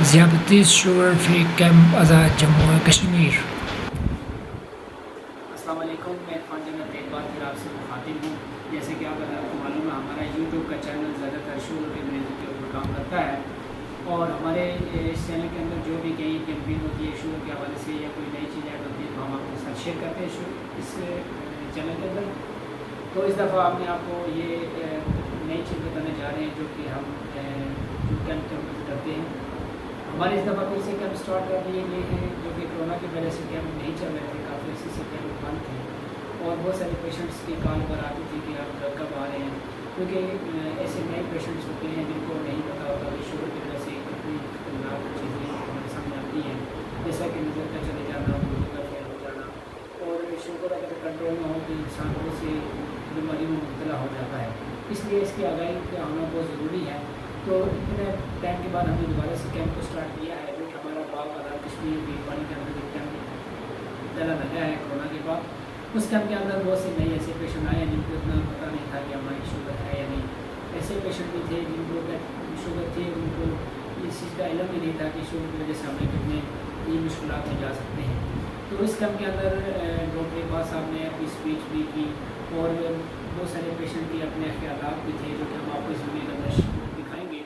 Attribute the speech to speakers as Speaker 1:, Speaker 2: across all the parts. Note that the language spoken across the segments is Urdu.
Speaker 1: ذیابطیس شوگر فری کیمپ آزاد جموں و کشمیر۔
Speaker 2: السلام علیکم، میں عرفان جنت ایک بار پھر آپ سے مخاطب ہوں۔ جیسے کہ آپ کو معلوم ہے، ہمارا یوٹیوب کا چینل زیادہ تر شوگر کے مریضوں کے اوپر کام کرتا ہے، اور ہمارے اس چینل کے اندر جو بھی کہیں کیمپین ہوتی ہے شوگر کے حوالے سے یا کوئی نئی چیز ایڈ ہوتی ہے تو ہم آپ کے ساتھ شیئر کرتے ہیں اس چینل کے اندر۔ تو اس دفعہ ہم نے آپ کو یہ نئی چیز بتانے جا رہے ہیں جو کہ ہم کیمپ کرتے ہیں۔ ہمارے اس دفعہ پھر سے کیمپ اسٹارٹ کر دیے گئے ہیں، جو کہ کورونا کی وجہ سے کیمپ نہیں چل رہے تھے، کافی عرصے سے کیمپ بند تھے، اور بہت سارے پیشنٹس کی کال پر آتی تھی کہ آپ کب آ رہے ہیں، کیونکہ ایسے نئے پیشنٹس ہوتے ہیں جن کو نہیں پتہ ہوتا کہ شوگر کی وجہ سے کتنی خطرناک چیزیں ہمارے سامنے آتی ہیں، جیسا کہ نظر کا چلے جانا، بلڈ کا فیل ہو جانا، اور شوگر اگر کنٹرول نہ ہو تو انسان بہت سی بیماریوں میں مبتلا ہو جاتا ہے۔ اس لیے اس کی آگاہی کا ہونا بہت ضروری ہے۔ تو اتنے ٹائم کے بعد ہم نے دوبارہ سے کیمپ کو اسٹارٹ کیا ہے، جو کہ ہمارا باغ آزاد کشمیر بھی پانی کے اندر ایک کیمپ ڈالا لگا ہے کورونا کے بعد۔ اس کیمپ کے اندر بہت سے نئے ایسے پیشنٹ آئے ہیں جن کو اتنا پتہ نہیں تھا کہ ہماری شوگر ہے یا نہیں۔ ایسے پیشنٹ بھی تھے جن کو شوگر تھی، ان کو اس چیز کا علم ہی نہیں تھا کہ شوگر کی وجہ سے ہمیں کتنے یہ مشکلات میں جا سکتے ہیں۔ تو اس کیمپ کے اندر ڈاکٹر اقبال صاحب نے اپنی اسپیچ بھی کی، اور بہت سارے پیشنٹ کے اپنے خیالات بھی تھے جو کہ ہم آپ کو اس ویڈیو کے اندر دکھائیں گے۔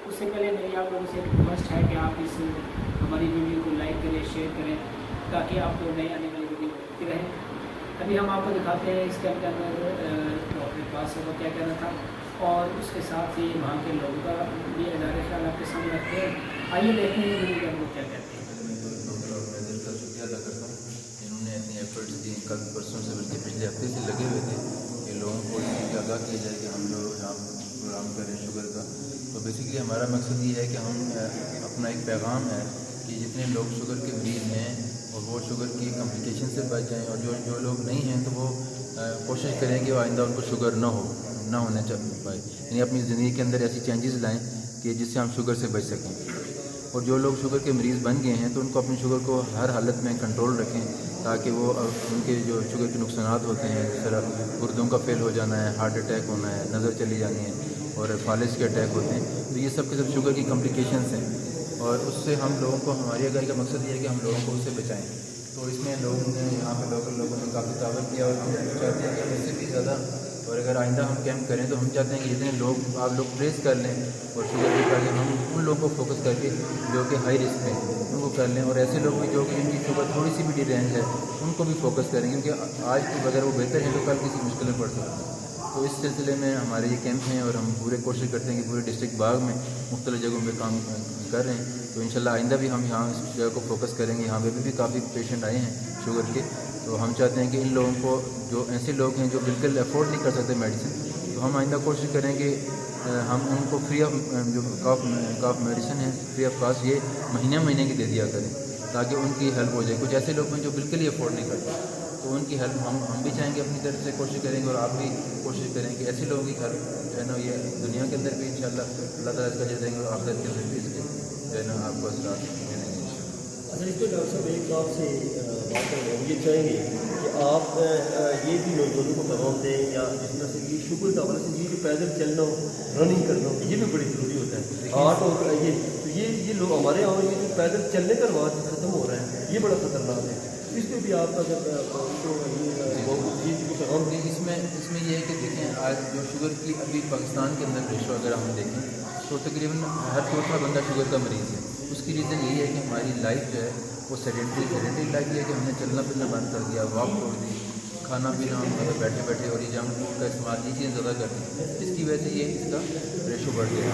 Speaker 2: اس سے پہلے میری آپ لوگوں سے ریکویسٹ ہے کہ آپ اس ہماری ویڈیو کو لائک کریں، شیئر کریں، تاکہ آپ کو نئی آنے والی ویڈیو ملتی رہے۔ ابھی ہم آپ کو دکھاتے ہیں اس کیمپ کے اندر ڈاکٹر اقبال صاحب کا کیا کہنا تھا، اور اس کے ساتھ ہی وہاں کے لوگوں کا بھی ادارے خیال آپ کے سامنے رکھتے ہیں۔ آئیے دیکھتے ہیں ویڈیو کے اندر کیا کہتے ہیں۔
Speaker 3: کا شکریہ ادا کرتا ہوں، انہوں نے اپنی ایفرٹس دی، کل پرسوں سے بلکہ پچھلے ہفتے سے لگے ہوئے تھے کہ لوگوں کو اس چیز کا آگاہ کیا جائے کہ ہم جو یہاں پروگرام کریں شوگر کا۔ تو بیسیکلی ہمارا مقصد یہ ہے کہ ہم اپنا ایک پیغام ہے کہ جتنے لوگ شوگر کے مریض ہیں اور وہ شوگر کی کمپلیکیشن سے بچ جائیں، اور جو لوگ نہیں ہیں تو وہ کوشش کریں کہ آئندہ ان کو شوگر نہ ہونے پائے، یعنی اپنی زندگی کے اندر ایسی چینجز لائیں کہ جس سے ہم شوگر سے بچ سکیں۔ اور جو لوگ شوگر کے مریض بن گئے ہیں تو ان کو اپنی شوگر کو ہر حالت میں کنٹرول رکھیں، تاکہ وہ ان کے جو شوگر کے نقصانات ہوتے ہیں، جس طرح گردوں کا فیل ہو جانا ہے، ہارٹ اٹیک ہونا ہے، نظر چلی جانی ہے، اور فالج کے اٹیک ہوتے ہیں، تو یہ سب کے سب شوگر کی کمپلیکیشنس ہیں، اور اس سے ہم لوگوں کو، ہماری آگاہی کا مقصد یہ ہے کہ ہم لوگوں کو اس سے بچائیں۔ تو اس میں لوگوں نے یہاں پہ لوکل لوگوں نے کافی تعاون کیا، اور ہم چاہتے ہیں کہ ہم اس سے بھی زیادہ، اور اگر آئندہ ہم کیمپ کریں تو ہم چاہتے ہیں کہ جتنے لوگ آپ لوگ ٹریس کر لیں اور شوگر کے کر لیں، ہم ان لوگوں کو فوکس کر کے جو کہ ہائی رسک ہیں ان کو کر لیں، اور ایسے لوگ بھی جو کہ جن کی شوگر تھوڑی سی بھی ڈی رینج ہے ان کو بھی فوکس کریں، کیونکہ آج کی اگر وہ بہتر ہیں تو کل کسی مشکل میں پڑ سکتے ہیں۔ تو اس سلسلے میں ہمارے یہ کیمپ ہیں، اور ہم پورے کوشش کرتے ہیں کہ پورے ڈسٹرکٹ باغ میں مختلف جگہوں پہ کام کر رہے ہیں۔ تو انشاءاللہ آئندہ بھی ہم یہاں اس جگہ کو فوکس کریں گے۔ یہاں پہ بھی کافی پیشنٹ آئے ہیں شوگر کے، تو ہم چاہتے ہیں کہ ان لوگوں کو، جو ایسے لوگ ہیں جو بالکل افورڈ نہیں کر سکتے میڈیسن، تو ہم آئندہ کوشش کریں کہ ہم ان کو فری آف جو کاف میڈیسن ہے، فری آف کاسٹ یہ مہینے کی دے دیا کریں، تاکہ ان کی ہیلپ ہو جائے۔ کچھ ایسے لوگ ہیں جو بالکل ہی افورڈ نہیں کرتے، تو ان کی ہیلپ ہم بھی چاہیں گے، اپنی طرف سے کوشش کریں گے، اور آپ بھی کوشش کریں کہ ایسے لوگوں کی ہیلپ جو ہے نا، یہ دنیا کے اندر بھی انشاءاللہ اللہ تعالیٰ اس کا جزا دیں گے، اور آخرت کے اندر بھی اس کے جو ہے نا آپ کو اثرات ملیں گے انشاءاللہ۔
Speaker 4: اچھا، اس پہ ڈاکٹر صاحب ایک آپ سے بات کریں گے، ہم یہ چاہیں گے کہ آپ یہ بھی نوجوانوں کو پیغام دیں، یا جس طرح سے یہ شوگر کا حوالے سے یہ جو پیدل چلنا ہو، رننگ کرنا ہو، یہ بھی بڑی ضروری ہوتا ہے۔ ہارٹ اور یہ لوگ ہمارے یہاں یہ جو پیدل چلنے کا رواج ختم ہو رہا ہے، یہ بڑا خطرناک ہے۔ اس پہ بھی آپ کا پیغام دیں۔
Speaker 3: اس میں یہ ہے کہ دیکھیں، آج جو شوگر کی ابھی پاکستان کے اندر ریشو اگر ہم دیکھیں تو تقریباً ہر چوتھا بندہ شوگر کا مریض ہے۔ اس کی ریزن یہی ہے کہ ہماری لائف جو ہے وہ سیڈنٹری لائف یہ ہے کہ ہم نے چلنا پھرنا بند کر دیا، واک چھوڑ دی، کھانا پینا ہم مطلب بیٹھے اور یہ جنک فوڈ کا استعمال، یہ چیزیں زیادہ کر دی، جس کی وجہ سے یہ اس کا ریشو بڑھ گیا ہے۔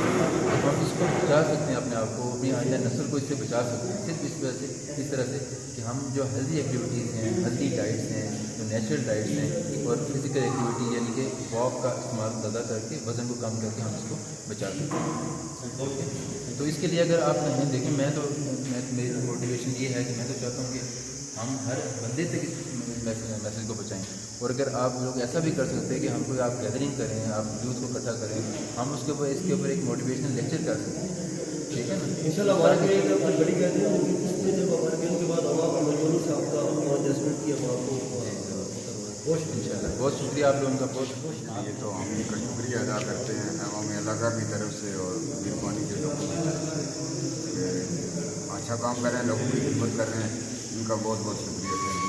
Speaker 3: اب ہم اس کو بچا سکتے ہیں، اپنے آپ کو، اپنی آئندہ نسل کو اس سے بچا سکتے ہیں، صرف اس وجہ سے، اس طرح سے کہ ہم جو ہیلدی ایکٹیویٹیز ہیں، ہیلدی ڈائٹس ہیں، جو نیچرل ڈائٹس ہیں، اور فزیکل ایکٹیویٹی یعنی کہ واک کا استعمال زیادہ کر کے وزن کو کم کر کے ہم اس کو بچا سکتے ہیں۔ تو اس کے لیے اگر آپ نہیں دیکھیں، میری موٹیویشن یہ ہے کہ میں تو چاہتا ہوں کہ ہم ہر بندے تک اس میسیج کو بچائیں، اور اگر آپ لوگ ایسا بھی کر سکتے ہیں کہ ہم کوئی آپ گیدرنگ کریں، آپ یوتھ کو اکٹھا کریں، ہم اس کے اوپر ایک موٹیویشنل لیکچر کر سکتے ہیں، ٹھیک ہے نا؟
Speaker 4: انشاءاللہ ہمارے لیے ایک بڑی کہتے ہیں، اس میں جب ہمارے گیم کے بعد ہم نوجوانوں سے آپ کا ایڈجسٹمنٹ کیا، ہم آپ کو
Speaker 3: انشاءاللہ بہت شکریہ آپ لوگوں کا، بہت
Speaker 5: یہ تو ہم ان کا شکریہ ادا کرتے ہیں عوامی علاقہ کی طرف سے اور میربانی کے لوگوں کی طرف سے۔ اچھا کام کر رہے ہیں، لوگوں کی خدمت کر رہے ہیں، ان کا بہت بہت شکریہ.